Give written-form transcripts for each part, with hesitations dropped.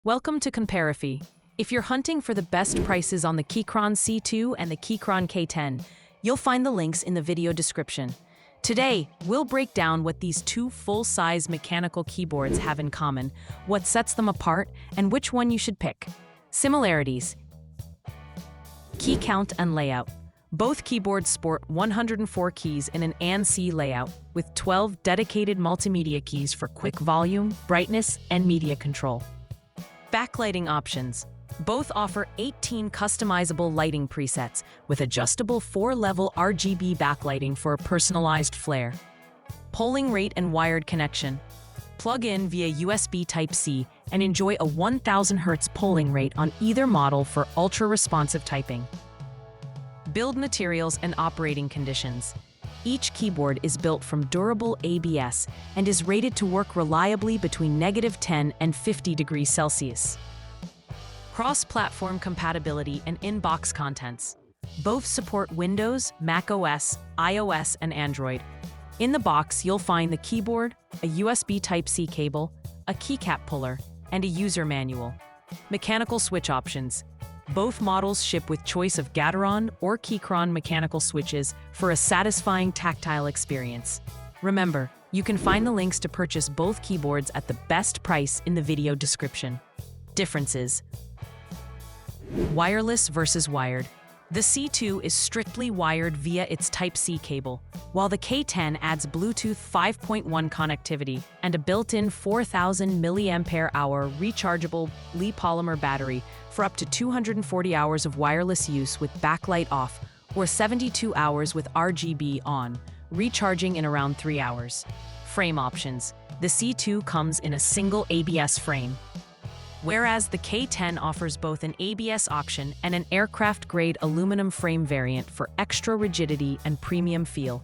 Welcome to Compariffy. If you're hunting for the best prices on the Keychron C2 and the Keychron K10, you'll find the links in the video description. Today, we'll break down what these two full-size mechanical keyboards have in common, what sets them apart, and which one you should pick. Similarities. Key count and layout. Both keyboards sport 104 keys in an ANSI layout, with 12 dedicated multimedia keys for quick volume, brightness, and media control. Backlighting options. Both offer 18 customizable lighting presets with adjustable 4-level RGB backlighting for a personalized flair. Polling rate and wired connection. Plug in via USB Type-C and enjoy a 1000 Hz polling rate on either model for ultra-responsive typing. Build materials and operating conditions. Each keyboard is built from durable ABS and is rated to work reliably between -10 and 50 degrees Celsius. Cross-platform compatibility and in-box contents. Both support Windows, macOS, iOS, and Android. In the box, you'll find the keyboard, a USB Type-C cable, a keycap puller, and a user manual. Mechanical switch options. Both models ship with choice of Gateron or Keychron mechanical switches for a satisfying tactile experience. Remember, you can find the links to purchase both keyboards at the best price in the video description. Differences. Wireless versus wired. The C2 is strictly wired via its Type-C cable, while the K10 adds Bluetooth 5.1 connectivity and a built-in 4,000 mAh rechargeable Li polymer battery for up to 240 hours of wireless use with backlight off or 72 hours with RGB on, recharging in around 3 hours. Frame options. The C2 comes in a single ABS frame, whereas the K10 offers both an ABS option and an aircraft-grade aluminum frame variant for extra rigidity and premium feel.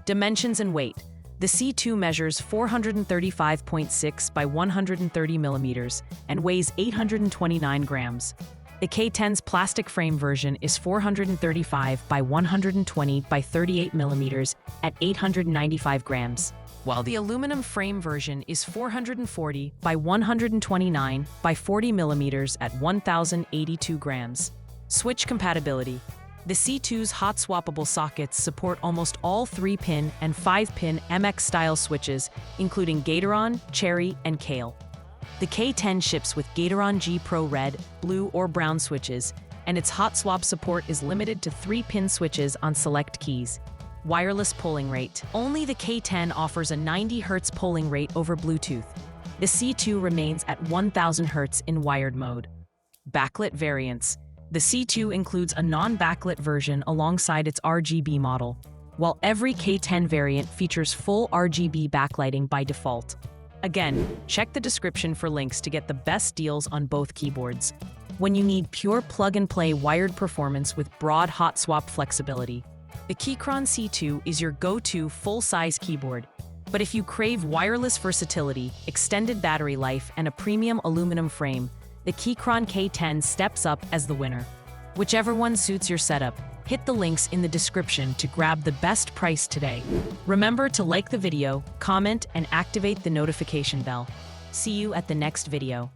Dimensions and weight. The C2 measures 435.6 by 130 millimeters and weighs 829 grams. The K10's plastic frame version is 435 by 120 by 38 millimeters at 895 grams, while the aluminum frame version is 440 by 129 by 40 millimeters at 1,082 grams. Switch compatibility. The C2's hot-swappable sockets support almost all 3-pin and 5-pin MX-style switches, including Gateron, Cherry, and Kale. The K10 ships with Gateron G Pro Red, Blue, or Brown switches, and its hot swap support is limited to 3-pin switches on select keys. Wireless polling rate. Only the K10 offers a 90 Hz polling rate over Bluetooth. The C2 remains at 1000 Hz in wired mode. Backlit variants. The C2 includes a non-backlit version alongside its RGB model, while every K10 variant features full RGB backlighting by default. Again, check the description for links to get the best deals on both keyboards. When you need pure plug-and-play wired performance with broad hot swap flexibility, the Keychron C2 is your go-to full-size keyboard. But if you crave wireless versatility, extended battery life, and a premium aluminum frame, the Keychron K10 steps up as the winner. Whichever one suits your setup, hit the links in the description to grab the best price today. Remember to like the video, comment, and activate the notification bell. See you at the next video.